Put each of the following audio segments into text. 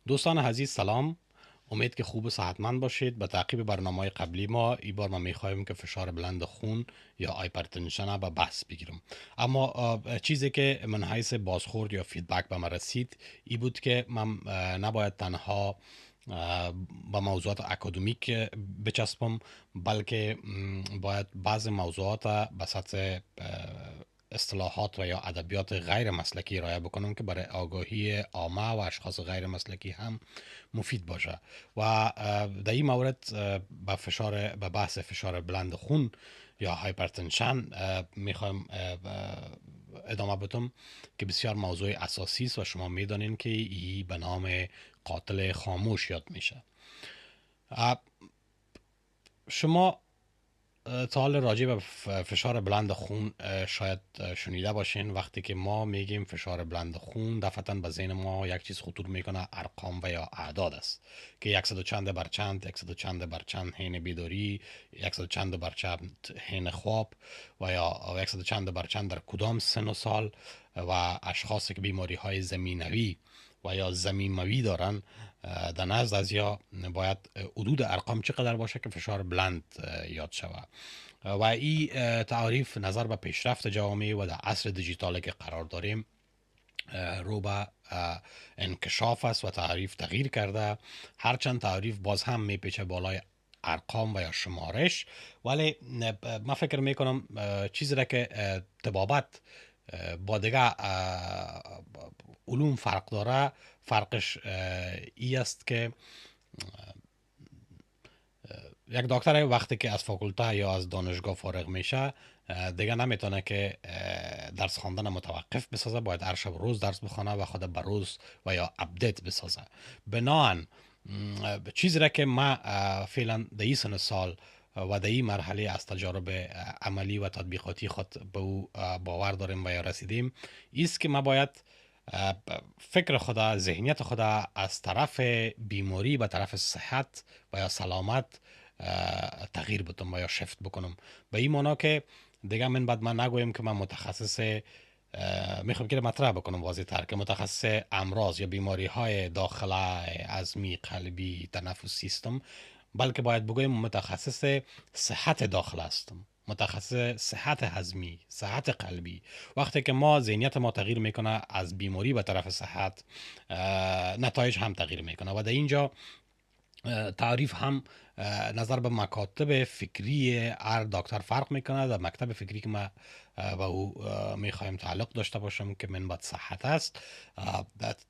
دوستان عزیز سلام. امید که خوب و صحتمند باشید. به تعقیب برنامه قبلی ما این بار ما میخواهیم که فشار بلند خون یا هایپرتنشن به بحث بگیرم. اما چیزی که من حیث بازخورد یا فیدبک به من رسید این بود که من نباید تنها به موضوعات اکادمیک بچسبم، بلکه باید بعض موضوعات به سطح اصطلاحات و یا ادبیات غیر مسلکی ارائه بکنم که برای آگاهی عامه و اشخاص غیر مسلکی هم مفید باشه. و در این مورد به بحث فشار بلند خون یا هایپرتنشن میخوایم ادامه بدم که بسیار موضوع اساسی است و شما میدانین که این به نام قاتل خاموش یاد میشه. شما تا حال راجع به فشار بلند خون شاید شنیده باشین. وقتی که ما میگیم فشار بلند خون، دفعتا به ذهن ما یک چیز خطور میکنه، ارقام و یا اعداد است که 100 و چند بر چند، 100 و چند بر چند حین بیداری، 100 و چند بر چند حین خواب و یا 100 و چند بر چند در کدام سن و سال. و اشخاصی که بیماری های زمینوی و یا زمینوی دارن، در نزد از یا باید حدود ارقام چقدر باشه که فشار بلند یاد شود. و این تعریف نظر به پیشرفت جامعه و در عصر دیجیتالی که قرار داریم رو به انکشاف است و تعریف تغییر کرده. هرچند تعریف باز هم میپیچه بالای ارقام و یا شمارش، ولی من فکر میکنم چیزی را که طبابت با دیگه علوم فرق داره، فرقش ای است که یک دکتر وقتی که از فاکولته یا از دانشگاه فارغ میشه دیگه نمیتونه که درس خواندن متوقف بسازه، باید هر شب روز درس بخونه و خود به روز و یا اپدیت بسازه. بناهن چیزی را که ما فعلا در این سن سال و در این مرحله از تجارب عملی و تطبیقاتی خود به او باور داریم و یا رسیدیم، ایست که ما باید فکر خدا، ذهنیت خدا از طرف بیماری به طرف صحت و یا سلامت تغییر بدم و یا شفت بکنم. به این معنا که دیگه من نگویم که من متخصص، میخوام که مطرح بکنم واضح تر، که متخصص امراض یا بیماری های داخله عظمی، قلبی، تنفس سیستم، بلکه باید بگویم متخصص صحت داخل هستم، متخصص صحت هضمی، صحت قلبی. وقتی که ما ذهنیت ما تغییر میکنه از بیماری به طرف صحت، نتایج هم تغییر میکنه. و در اینجا تعریف هم نظر به مکاتب فکری هر دکتر فرق میکنه. در مکتب فکری که ما و او میخوایم تعلق داشته باشم که منبت صحت است،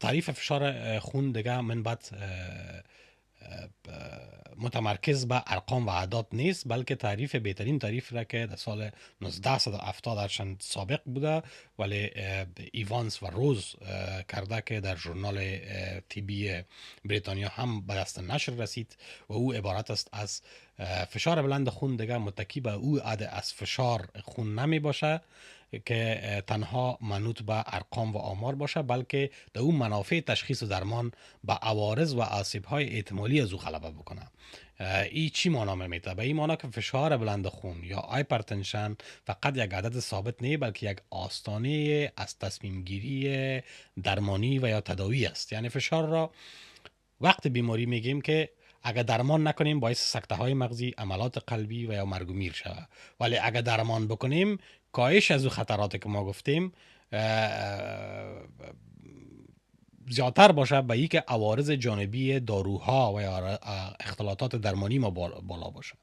تعریف فشار خون دیگه منبت متمرکز به ارقام و اعداد نیست، بلکه تعریف بهترین تعریف را که در سال 1970 هرچند سابق بوده ولی ایوانس و روز کرده که در ژورنال طبی بریتانیا هم به دست نشر رسید و او عبارت است از فشار بلند خون دیگه متکی به او عده از فشار خون نمی باشه که تنها منوط به ارقام و آمار باشه، بلکه در اون منافع تشخیص و درمان به عوارض و آسیب‌های احتمالی از او غلبه بکنه. این چی معنا میده؟ به این معنا که فشار بلند خون یا هایپرتنشن فقط یک عدد ثابت نه، بلکه یک آستانه از تصمیم گیری درمانی و یا تداوی است. یعنی فشار را وقت بیماری میگیم که اگر درمان نکنیم باعث سکته های مغزی، عملات قلبی و یا مرگ و میر شود، ولی اگر درمان بکنیم کاهش از او خطراتی که ما گفتیم زیادتر باشه به این که عوارض جانبی داروها و یا اختلالات درمانی ما بالا باشه.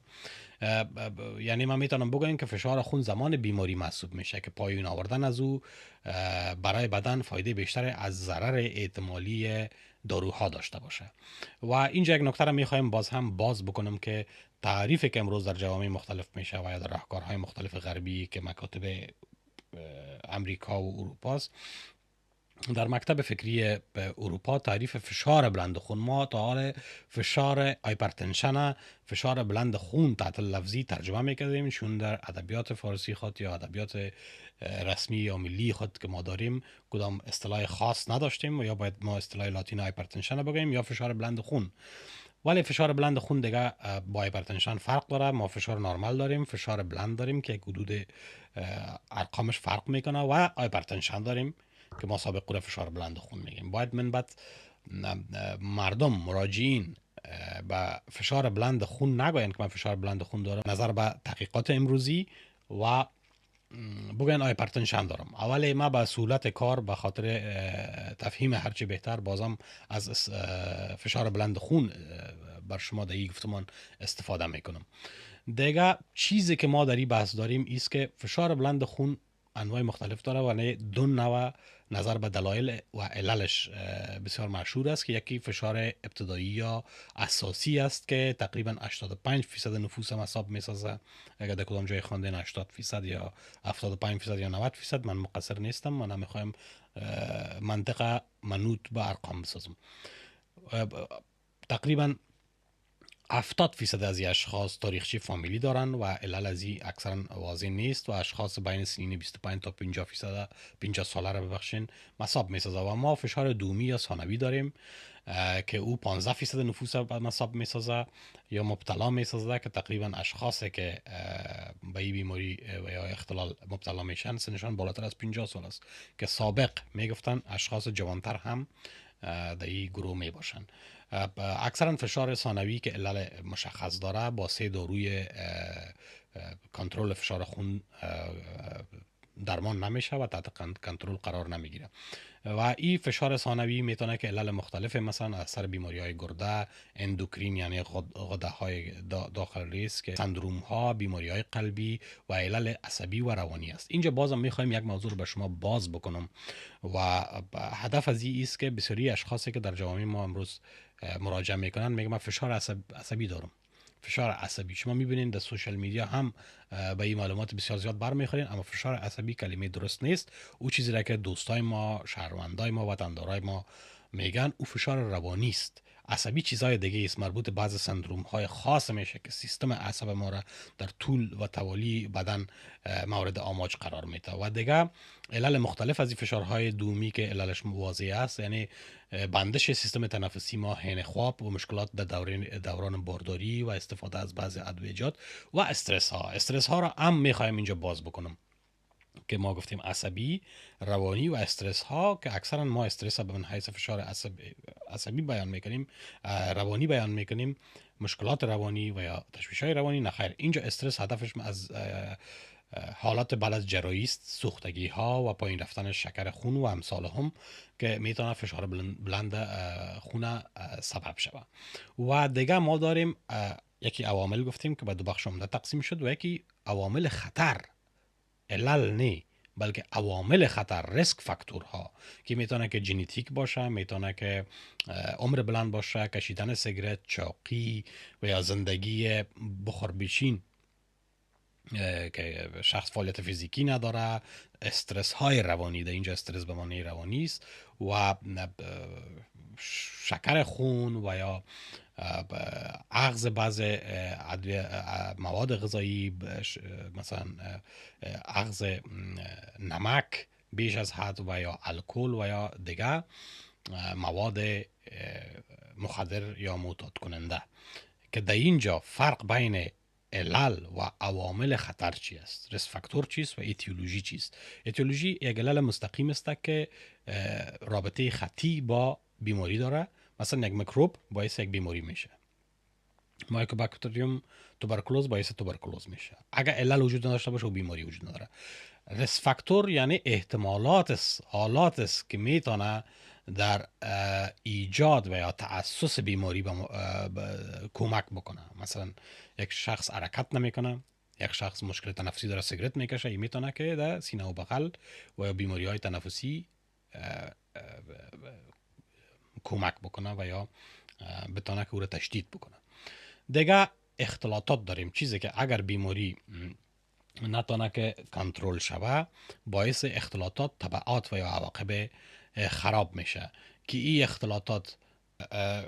یعنی من میتونم بگویم که فشار خون زمان بیماری محسوب میشه که پایین آوردن از او برای بدن فایده بیشتر از ضرر احتمالی داروها داشته باشه. و اینجا یک نکته را میخوایم باز بکنم که تعریفی که امروز در جوامع مختلف میشه و یا در راهکارهای مختلف غربی که مکاتب امریکا و اروپاست، در مکتب فکری اروپا تعریف فشار بلند خون، ما تا حال فشار هایپرتنشن، فشار بلند خون تحت لفظی ترجمه میکردیم، چون در ادبیات فارسی خود یا ادبیات رسمی یا ملی خود که ما داریم کدام اصطلاح خاص نداشتیم و یا باید ما اصطلاح لاتین هایپرتنشن بگیم یا فشار بلند خون. ولی فشار بلند خون دیگه با هایپرتنشن فرق داره. ما فشار نرمال داریم، فشار بلند داریم که حدود ارقامش فرق میکنه و هایپرتنشن داریم که ما سابق فشار بلند خون میگیم. باید من بعد مردم مراجعین به فشار بلند خون نگوین که من فشار بلند خون دارم، نظر به تحقیقات امروزی و بگن هایپرتنشن دارم. اولی ما به سهولت کار به خاطر تفهیم هرچی بهتر بازم از فشار بلند خون بر شما در این گفتمان استفاده میکنم. دیگه چیزی که ما در این بحث داریم ایست که فشار بلند خون انواع مختلف داره و دو نوع نظر به دلایل و عللش بسیار مشهور است که یکی فشار ابتدایی یا اساسی است که تقریبا 85% نفوس هم حساب میسازه. اگر در کدام جای خواندین 80% یا 75% یا 90%، من مقصر نیستم، من نمیخوایم منطقه منوط به ارقام بسازم. تقریبا 70% از این اشخاص تاریخچه فامیلی دارن و علل از این اکثرا واضح نیست و اشخاص بین سنین 25 تا 50 ساله را ببخشین مصاب میسازه. و ما فشار دومی یا ثانوی داریم که او 15% نفوس را مصاب میسازه یا مبتلا میسازه، که تقریبا اشخاصی که به این بیماری و یا اختلال مبتلا میشن سنشان بالاتر از 50 سال است، که سابق میگفتن اشخاص جوانتر هم در این گروه می باشن. اکثرا فشار ثانوی که علل مشخص داره با 3 داروی کنترل فشار خون درمان نمیشه و تحت کنترل قرار نمیگیره. و این فشار ثانوی میتونه که علل مختلف مثلا از سر بیماری های گرده، اندوکرین یعنی غده های داخل ریسک، سندروم ها، بیماری های قلبی و علل عصبی و روانی است. اینجا بازم میخوایم یک موضوع رو به شما باز بکنم و هدف از این است که بسیاری اشخاصی که در جامعه ما امروز مراجعه میکنن میگن من فشار عصبی دارم. فشار عصبی شما میبینید در سوشال میدیا هم به این معلومات بسیار زیاد برمیخورین، اما فشار عصبی کلمه درست نیست. او چیزی را که دوستای ما، شهروندای ما، وطندارای ما میگن او فشار روانی است. عصبی چیزای دیگه است، مربوط به بعض سندروم های خاص میشه که سیستم عصب ما را در طول و توالی بدن مورد آماج قرار میده. و دیگه علل مختلف از این فشارهای دومی که عللش واضح است، یعنی بندش سیستم تنفسی ما، حین خواب و مشکلات در دوران بارداری و استفاده از بعضی ادویجات و استرس ها را هم میخوایم اینجا باز بکنم که ما گفتیم عصبی، روانی و استرس ها، که اکثرا ما استرس به من حیث فشار عصبی بیان میکنیم، روانی بیان میکنیم، مشکلات روانی و یا تشویش های روانی. نخیر، اینجا استرس هدفش از حالات بعد از جراحی است، سوختگی ها و پایین رفتن شکر خون و امثال هم که میتونه فشار بلند خون سبب شود. و دیگه ما داریم یکی عوامل گفتیم که به دو بخش عمده تقسیم شد، و یکی عوامل خطر، علل نه بلکه عوامل خطر، ریسک فاکتورها، که میتونه که ژنتیک باشه، میتونه که عمر بلند باشه، کشیدن سیگرت، چاقی و یا زندگی بخوربیشین که شخص فعالیت فیزیکی نداره، استرس های روانی، در اینجا استرس به معنی روانی است، و شکر خون و یا اخذ بعض مواد غذایی، مثلا اخذ نمک بیش از حد و یا الکل و یا دیگه مواد مخدر یا معتاد کننده. که در اینجا فرق بین علل و عوامل خطر چی است، ریسک فاکتور چیست و ایتیولوژی چیست. ایتیولوژی یک علل مستقیم است که رابطه خطی با بیماری داره. مثلا یک میکروب باعث یک بیماری میشه، مایکوباکتریوم توبرکلوز باعث توبرکلوز میشه. اگر علل وجود نداشته باشه و بیماری وجود نداره. ریسک فاکتور یعنی احتمالات حالات است که میتونه در ایجاد و یا تأسس بیماری کمک بکنه. مثلا یک شخص حرکت نمیکنه، یک شخص مشکل تنفسی داره، سیگرت میکشه، این میتونه که در سینه و بغل و یا بیماری های تنفسی کمک بکنه و یا بتونه که او را تشدید بکنه. دیگه اختلاطات داریم، چیزی که اگر بیماری نتونه که کنترل شوه باعث اختلاطات، تبعات و یا عواقب خراب میشه. که این اختلاطات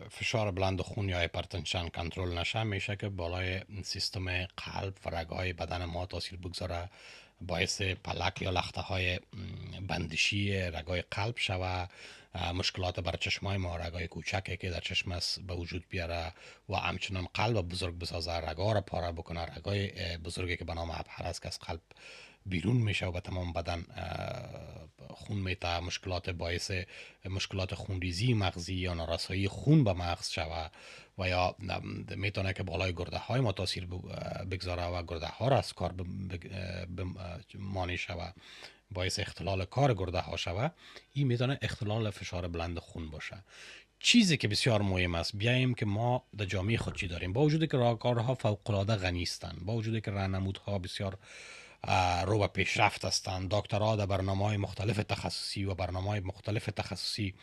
فشار بلند خون یا هایپرتنشن کنترل نشه، میشه که بالای سیستم قلب و رگ‌های بدن ما تاثیر بگذاره، باعث پلک یا لخته های بندشی رگای قلب شوه، مشکلات بر چشمای ما، رگای کوچکی که در چشم است به وجود بیاره و همچنان قلب بزرگ بسازه، رگا را پاره بکنه، رگای بزرگی که به نام ابهر است که از قلب بیرون میشه و به تمام بدن خون میته، باعث مشکلات خونریزی مغزی یا نارسایی خون به مغز شوه و یا میتونه که بالای گرده های ما تاثیر بگذاره و گرده ها را از کار مانع شوه، باعث اختلال کار گرده ها شوه. این میتونه اختلال فشار بلند خون باشه. چیزی که بسیار مهم است بیاییم که ما در جامعه خود چی داریم. با وجودی که راهکارها فوق العاده غنی هستند، با وجودی که راهنمودها بسیار رو به پیشرفت هستند، دکترها در برنامه‌های مختلف تخصصی و برنامه‌های مختلف تخصصی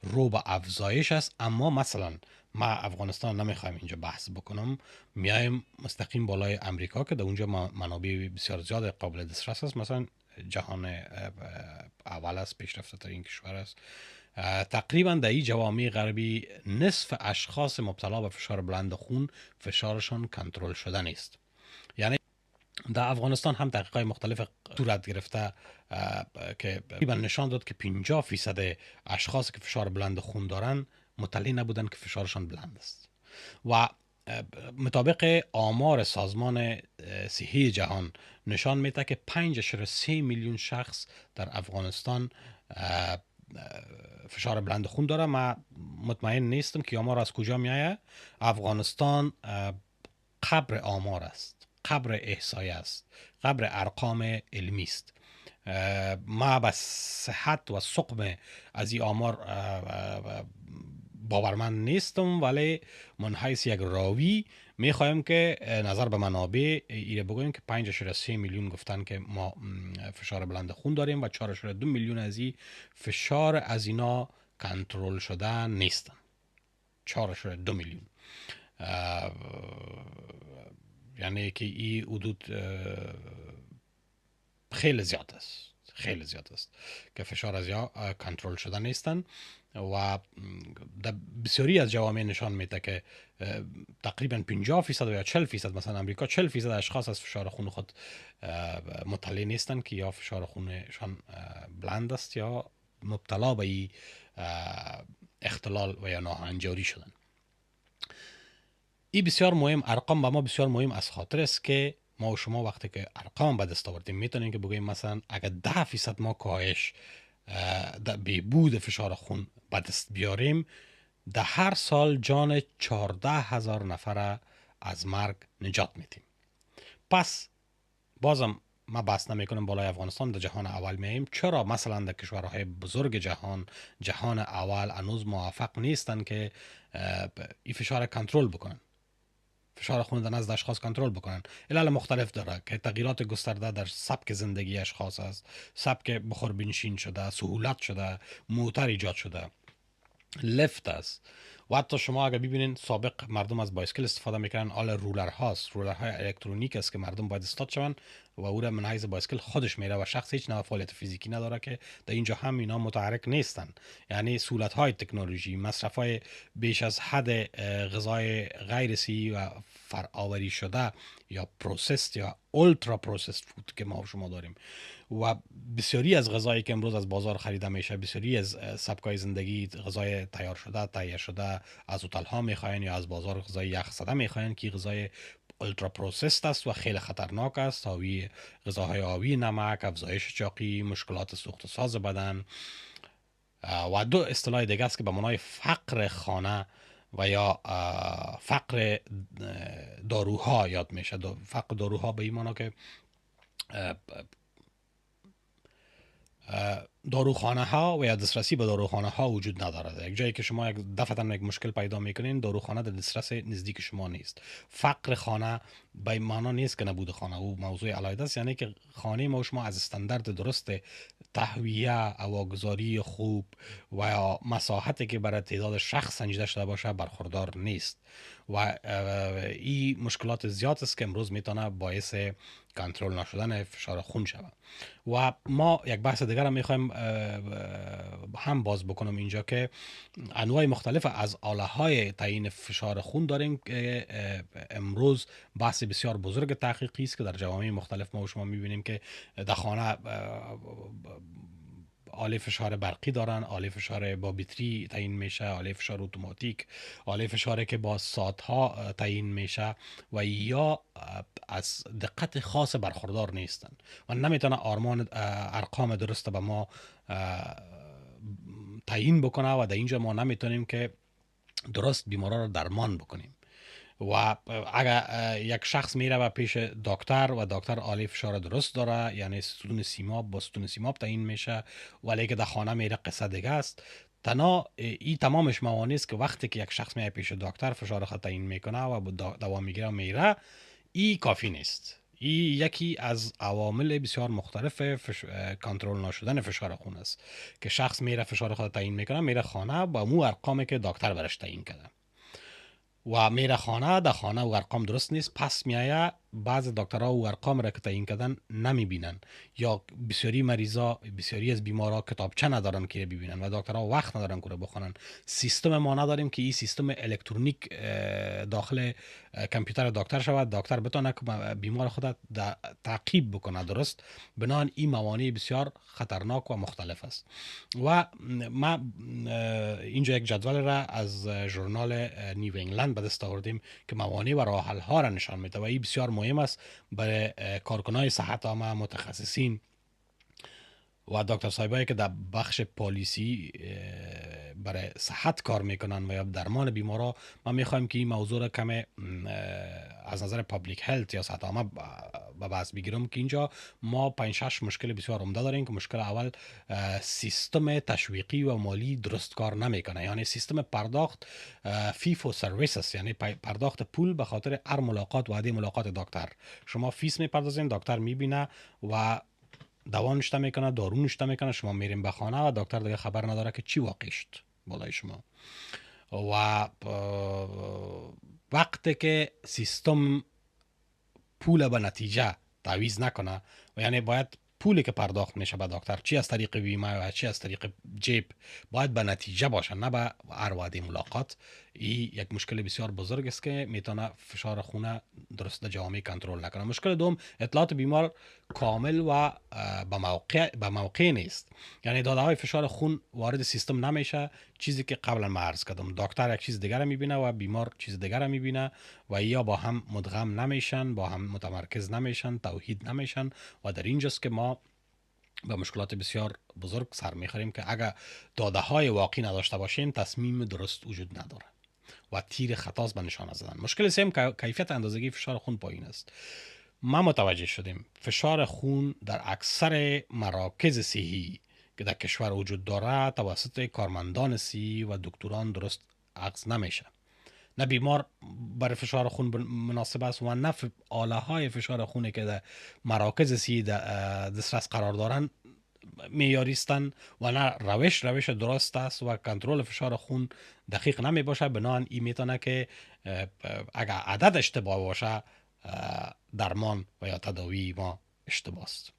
رو به افزایش است، اما مثلا ما افغانستان نمیخوایم اینجا بحث بکنم، میایم مستقیم بالای امریکا که در اونجا منابع بسیار زیاد قابل دسترس است، مثلا جهان اول است، پیشرفته ترین کشور است. تقریبا در این جوامع غربی نصف اشخاص مبتلا به فشار بلند خون فشارشان کنترل شده نیست. یعنی در افغانستان هم تحقیقات مختلف صورت گرفته که تقریبا نشان داد که 50% اشخاص که فشار بلند خون دارن مطلع نبودن که فشارشان بلند است. و مطابق آمار سازمان صحی جهان نشان میده که 5.3 میلیون شخص در افغانستان فشار بلند خون داره. من مطمئن نیستم که آمار از کجا میایه. افغانستان قبر آمار است، قبر احصایه است، قبر ارقام علمی است. ما به صحت و سقم از این آمار باورمند نیستم، ولی من حیث یک راوی میخوایم که نظر به منابع ایره بگویم که 5.3 میلیون گفتن که ما فشار بلند خون داریم و 4.2 میلیون از این فشار از اینا کنترل شده نیستن. 4.2 میلیون، یعنی که این حدود خیلی زیاد است، خیلی زیاد است که فشار از یا کنترل شده نیستن. و در بسیاری از جوامع نشان میده که تقریبا 50% یا 40%، مثلا امریکا 40% اشخاص از فشار خون خود مطلع نیستن که یا فشار خونشان بلند است یا مبتلا به اختلال و یا ناهنجاری شدن. این بسیار مهم، ارقام به ما بسیار مهم از خاطر است که ما و شما وقتی که ارقام به دست آوردیم میتونیم که بگوییم مثلا اگر 10% ما کاهش در بهبود فشار خون به دست بیاریم، در هر سال جان 14,000 نفر از مرگ نجات میدیم. پس بازم ما بحث نمی کنم بالای افغانستان در جهان اول میاییم. چرا مثلا در کشورهای بزرگ جهان اول هنوز موفق نیستن که این فشار کنترل بکنن، فشار خون در نزد اشخاص کنترل بکنن؟ علل مختلف داره که تغییرات گسترده در سبک زندگی اشخاص است، سبک بخور بنشین شده، سهولت شده، موتر ایجاد شده، لفت است. و حتی شما اگر ببینید سابق مردم از بایسکل استفاده میکنن، آل رولر هاست، رولرهای الکترونیک است که مردم باید استاد شون و او را من حیث بایسکل خودش میره و شخص هیچ نوع فعالیت فیزیکی نداره که در اینجا هم اینا متحرک نیستن. یعنی سهولت های تکنولوژی، مصرف های بیش از حد غذای غیر صحی و فرآوری شده یا پروسس یا اولترا پروسس فود که ما و شما داریم، و بسیاری از غذایی که امروز از بازار خریده میشه، بسیاری از سبکای زندگی غذای تیار شده، تهیه شده از هتل ها میخواین یا از بازار غذای یخ زده میخواین که غذای اولترا پروسس است و خیلی خطرناک است. حاوی غذاهای حاوی نمک، افزایش چاقی، مشکلات سوخت و ساز بدن. و دو اصطلاح دیگه است که به معنای فقر خانه و یا فقر داروها یاد میشه. فقر داروها به این معنی که داروخانه ها و یا دسترسی به داروخانه ها وجود ندارد. یک جایی که شما یک دفعتا یک مشکل پیدا میکنین، داروخانه در دسترس نزدیک شما نیست. فقر خانه به معنا نیست که نبود خانه، او موضوع علیحده است. یعنی که خانه ما و شما از استاندارد درست تهویه، هواگذاری خوب و یا مساحتی که برای تعداد شخص سنجیده شده باشه برخوردار نیست و این مشکلات زیاد است که امروز میتونه باعث کنترل نشدن فشار خون شود. و ما یک بحث دیگر هم میخوایم هم باز بکنم اینجا که انواع مختلف از آله های تعیین فشار خون داریم که امروز بحث بسیار بزرگ تحقیقی است که در جوامع مختلف ما و شما میبینیم که در خانه آله فشار برقی دارن، آله فشار با بطری تعیین میشه، آله فشار اتوماتیک، آله فشاری که با ساعتها تعیین میشه و یا از دقت خاص برخوردار نیستن و نمیتونه ارقام درست به ما تعیین بکنه و در اینجا ما نمیتونیم که درست بیمارا رو درمان بکنیم. و اگر یک شخص میره و پیش دکتر و دکتر آله فشار درست داره، یعنی ستون سیماب با ستون سیماب تعیین میشه، ولی که در خانه میره قصه دیگه است. این تمامش موانع است که وقتی که یک شخص میره پیش دکتر فشار خود تعیین میکنه و دوا میگیره و میره، این کافی نیست. این یکی از عوامل بسیار مختلف کنترل نشدن فشار خون است که شخص میره فشار خود تعیین میکنه، میره خانه با مو ارقامی که دکتر برش تعیین کرده و میره خانه، در خانه و ارقام درست نیست، پس میایه بعض دکترها و ارقام را که تعیین کردن نمیبینن، یا بسیاری مریضا، بسیاری از بیمارا کتابچه ندارن که ببینن و دکترها وقت ندارن که بخونن. سیستم ما نداریم که این سیستم الکترونیک داخل کامپیوتر دکتر شود، دکتر بتونه که بیمار خود تعقیب بکنه درست. بنابراین این موانع بسیار خطرناک و مختلف است. و ما اینجا یک جدول را از ژورنال نیو انگلند به دست آوردیم که موانع و راه حل ها را نشان میده و این بسیار مهم است برای کارکنای صحت عامه، متخصصین و دکتر صاحبایی که در بخش پالیسی برای صحت کار میکنن و یا درمان بیمارا. ما میخوایم که این موضوع را کم از نظر پابلیک هلت یا صحت عامه به بحث بگیرم که اینجا ما 5-6 مشکل بسیار عمده داریم که مشکل اول سیستم تشویقی و مالی درست کار نمیکنه، یعنی سیستم پرداخت فی فور سرویس است، یعنی پرداخت پول به خاطر هر ملاقات وعده ملاقات دکتر. شما فیس میپردازین، دکتر میبینه و دوا نشته میکنه، دارو نشته میکنه، شما میریم به خانه و دکتر دیگه خبر نداره که چی واقع شد بالای شما. و وقتی که سیستم پول به نتیجه تعویض نکنه و یعنی باید پولی که پرداخت میشه به دکتر، چی از طریق بیمه و چی از طریق جیب، باید به نتیجه باشه، نه به هر وعده ملاقات. این یک مشکل بسیار بزرگ است که میتونه فشار خون درست در جامعه کنترل نکنه. مشکل دوم، اطلاعات بیمار کامل و به موقع نیست، یعنی داده های فشار خون وارد سیستم نمیشه. چیزی که قبلا ما عرض کردم، دکتر یک چیز دیگر رو میبینه و بیمار چیز دیگر رو میبینه و یا با هم مدغم نمیشن، با هم متمرکز نمیشن، توحید نمیشن و در اینجاست که ما به مشکلات بسیار بزرگ سر میخوریم که اگر داده های واقعی نداشته باشیم تصمیم درست وجود نداره و تیر خطاست به نشانه زدن. مشکل سوم کیفیت اندازه‌گیری فشار خون پایین است. ما متوجه شدیم فشار خون در اکثر مراکز صحی که در کشور وجود داره توسط کارمندان صحی و دکتران درست اخذ نمیشه. نه بیمار برای فشار خون مناسب است و نه آله های فشار خونی که در مراکز صحی دسترس قرار دارن معیاری هستند و نه روش درست است و کنترل فشار خون دقیق نمی باشه. بنابراین این میتونه که اگر عدد اشتباه باشه درمان و یا تداوی ما اشتباه است.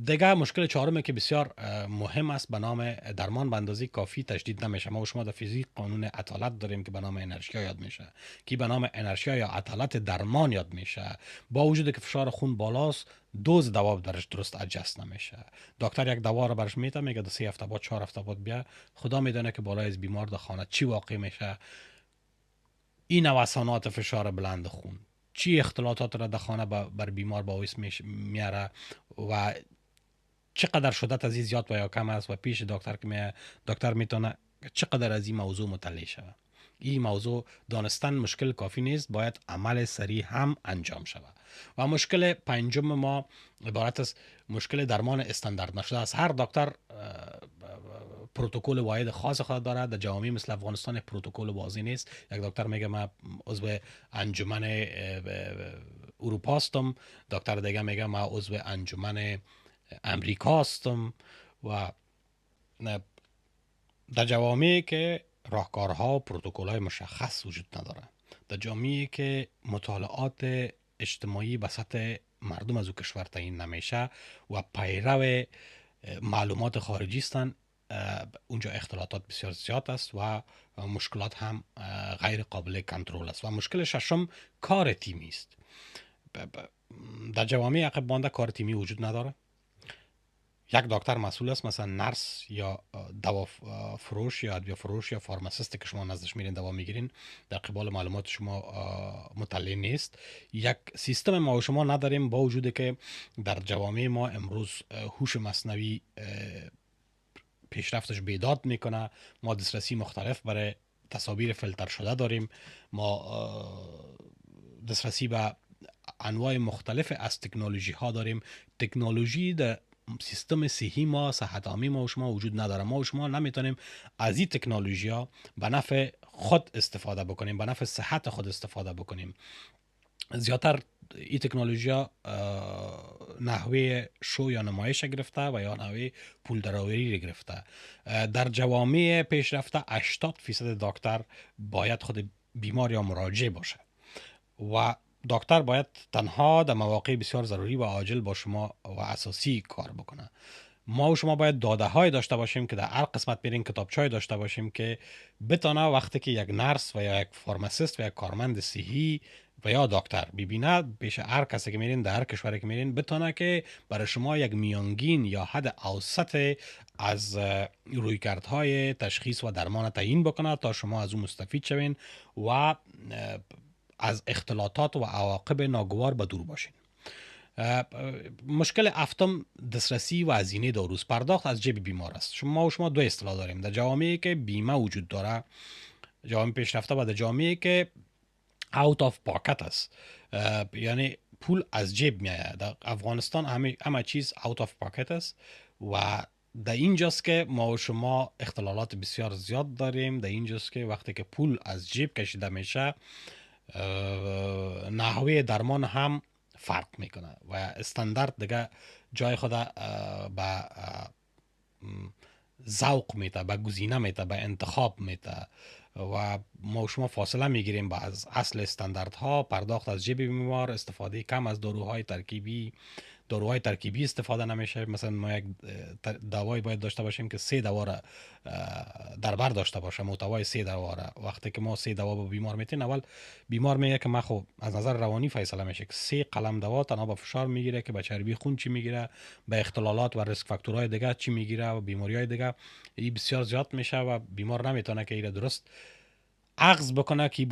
دیگه مشکل چهارمی که بسیار مهم است به نام درمان به اندازه کافی تجدید نمیشه. ما و شما در فیزیک قانون عدالت داریم که به نام انرژیا یاد میشه، که به نام انرژیا یا عدالت درمان یاد میشه. با وجود که فشار خون بالاست، دوز دوا برش درست ادجست نمیشه. دکتر یک دوا رو برش میده، میگه 3 هفته بعد 4 هفته بعد بیا، خدا میدونه که بالای از بیمار در خانه چی واقع میشه. این نوسانات فشار بلند خون چی اختلالات را در خانه بر بیمار باعث میاره و چقدر شدت از این زیاد و یا کم است و پیش دکتر که دکتر میتونه چقدر از این موضوع مطلع شود. این موضوع دانستن مشکل کافی نیست، باید عمل سریع هم انجام شود. و مشکل پنجم ما عبارت از مشکل درمان استاندارد نشده است. هر دکتر پروتکل واحد خاص خود دارد. در جامعه مثل افغانستان پروتکل واضح نیست. یک دکتر میگه من عضو انجمن اروپا هستم، دکتر دیگه میگه من عضو انجمن امریکا هستم. و در جوامعی که راهکارها و پروتکل‌های مشخص وجود نداره، در جامعه‌ای که مطالعات اجتماعی به سطح مردم از او کشور تعیین نمیشه و پیرو معلومات خارجی هستند، اونجا اختلالات بسیار زیاد است و مشکلات هم غیر قابل کنترل است. و مشکل ششم کار تیمی است. در جوامع عقب مانده کار تیمی وجود نداره. یک دکتر مسئول است، مثلا نرس یا دوا فروش یا ادویه فروش یا فارماسیست که شما نزدش میرین دوا میگیرین، در قبال معلومات شما مطلع نیست. یک سیستم ما و شما نداریم، با وجود که در جوامع ما امروز هوش مصنوی پیشرفتش بیداد میکنه. ما دسترسی مختلف برای تصاویر فیلتر شده داریم. ما دسترسی به انواع مختلف از تکنولوژی ها داریم. تکنولوژی در سیستم صحی ما، صحت عامی ما و شما وجود نداره. ما و شما نمیتونیم از این تکنولوژی ها به نفع خود استفاده بکنیم، به نفع صحت خود استفاده بکنیم. زیادتر این تکنولوژی ها نحوه شو یا نمایش گرفته و یا نحوه پول درآوری گرفته. در جوامع پیشرفته 80% دکتر باید خود بیمار یا مراجع باشه و دکتر باید تنها در مواقع بسیار ضروری و عاجل با شما و اساسی کار بکنه. ما و شما باید داده های داشته باشیم که در هر قسمت میرین کتابچای داشته باشیم که بتانه وقتی که یک نرس و یا یک فارماسیست و یک کارمند صحی و یا دکتر ببینه، پیش هر کسی که میرین در هر کشوری که میرین، بتانه که برای شما یک میانگین یا حد اوسط از رویکردهای تشخیص و درمان تعیین بکنه تا شما از اون مستفید شوین و از اختلاطات و عواقب ناگوار به دور باشین. مشکل هفتم دسترسی و هزینه داروست. پرداخت از جیب بیمار است. شما دو اصطلاح داریم در جوامعی که بیمه وجود داره، جوامع پیشرفته، و در جامعه که out of pocket است، یعنی پول از جیب میآید. در افغانستان همه چیز out of pocket است و در اینجاست که ما و شما اختلالات بسیار زیاد داریم. در اینجاست که وقتی که پول از جیب کشیده میشه، نحوه درمان هم فرق میکنه و استاندارد دیگه جای خود به ذوق میده، به گزینه میده، به انتخاب میده و ما شما فاصله میگیریم با از اصل استانداردها. پرداخت از جیب بیمار، استفاده کم از داروهای ترکیبی استفاده نمیشه. مثلا ما یک دوایی باید داشته باشیم که 3 دوا را در بر داشته باشه، محتوای 3 دوا را. وقتی که ما 3 دوا به بیمار میتین، اول بیمار میگه که من خب از نظر روانی فیصله میشه که 3 قلم دوا تنها به فشار میگیره، که به چربی خون چی میگیره، به اختلالات و ریسک فاکتورهای دیگه چی میگیره و بیماری های دیگه. این بسیار زیاد میشه و بیمار نمیتونه که این درست اخذ بکنه که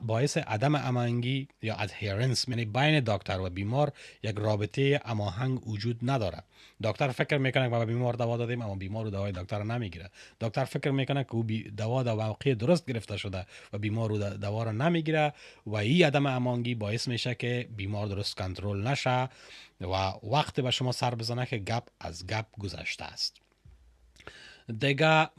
باعث عدم هماهنگی یا ادهرنس، یعنی بین دکتر و بیمار یک رابطه هماهنگ وجود نداره. دکتر فکر میکنه که به بیمار دوا دادیم، اما بیمار دوای دکتر رو نمیگیره. دکتر فکر میکنه که او دوا در موقع درست گرفته شده و بیمار او دوا رو نمیگیره و این عدم هماهنگی باعث میشه که بیمار درست کنترل نشه و وقت به شما سر بزنه که گپ از گپ گذشته است. دیگه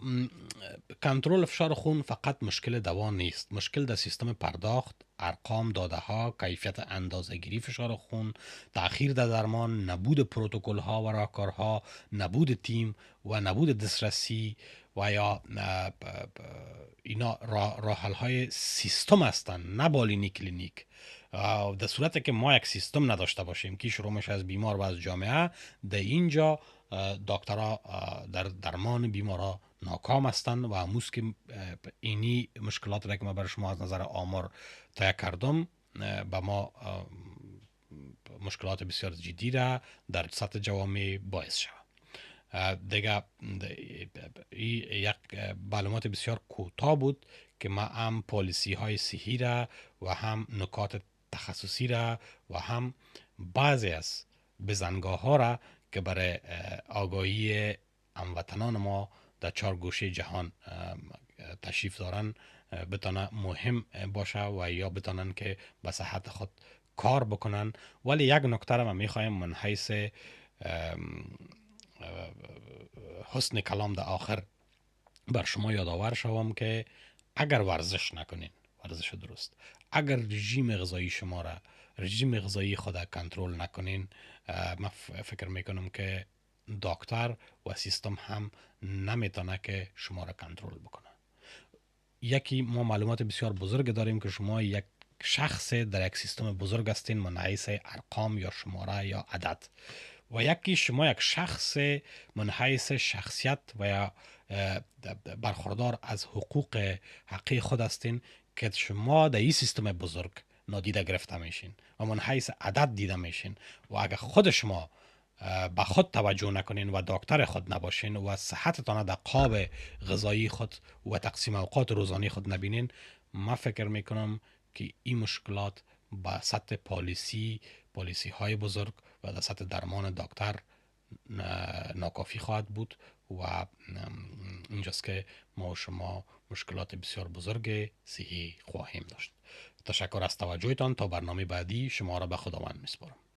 کنترل فشار خون فقط مشکل دوا نیست. مشکل در سیستم پرداخت، ارقام، داده ها، کیفیت اندازه گیری فشار خون، تأخیر در درمان، نبود پروتکل ها و راهکارها، نبود تیم و نبود دسترسی و یا اینا راه حل های سیستم هستن، نه بالینی کلینیک. در صورتی که ما یک سیستم نداشته باشیم که شروع میشه از بیمار و از جامعه، در اینجا دکترها در درمان بیمارا ناکام هستند و هموز که اینی مشکلات را که من برای شما از نظر آمار تایید کردم به ما مشکلات بسیار جدی را در سطح جوامع باعث شود. دیگه یک معلومات بسیار کوتاه بود که ما هم پالیسی های صحی را و هم نکات تخصصی را و هم بعضی از بزنگاه ها را که برای آگاهی هموطنان ما در 4 گوشه جهان تشریف دارن بتانه مهم باشه و یا بتانن که به صحت خود کار بکنن. ولی یک نکته را من میخوایم من حیث حسن کلام در آخر بر شما یادآور شوم که اگر ورزش نکنین، ورزش درست، اگر رژیم غذایی خود کنترل نکنین، من فکر میکنم که دکتر و سیستم هم نمیتونه که شما را کنترل بکنه. یکی ما معلومات بسیار بزرگ داریم که شما یک شخص در یک سیستم بزرگ هستین من حیث ارقام یا شماره یا عدد، و یکی شما یک شخص من حیث شخصیت و یا برخوردار از حقی خود هستین که شما در این سیستم بزرگ نادیده گرفته میشین و من حیث عدد دیده میشین. و اگر خود شما به خود توجه نکنین و دکتر خود نباشین و صحتتان در قاب غذایی خود و تقسیم اوقات روزانه خود نبینین، ما فکر میکنم که این مشکلات به سطح پالیسی های بزرگ و در سطح درمان دکتر ناکافی خواهد بود و اینجاست که ما و شما مشکلات بسیار بزرگ صحی خواهیم داشت. تشکر از توجهتان. تا برنامه بعدی شما را به خداوند میسپارم.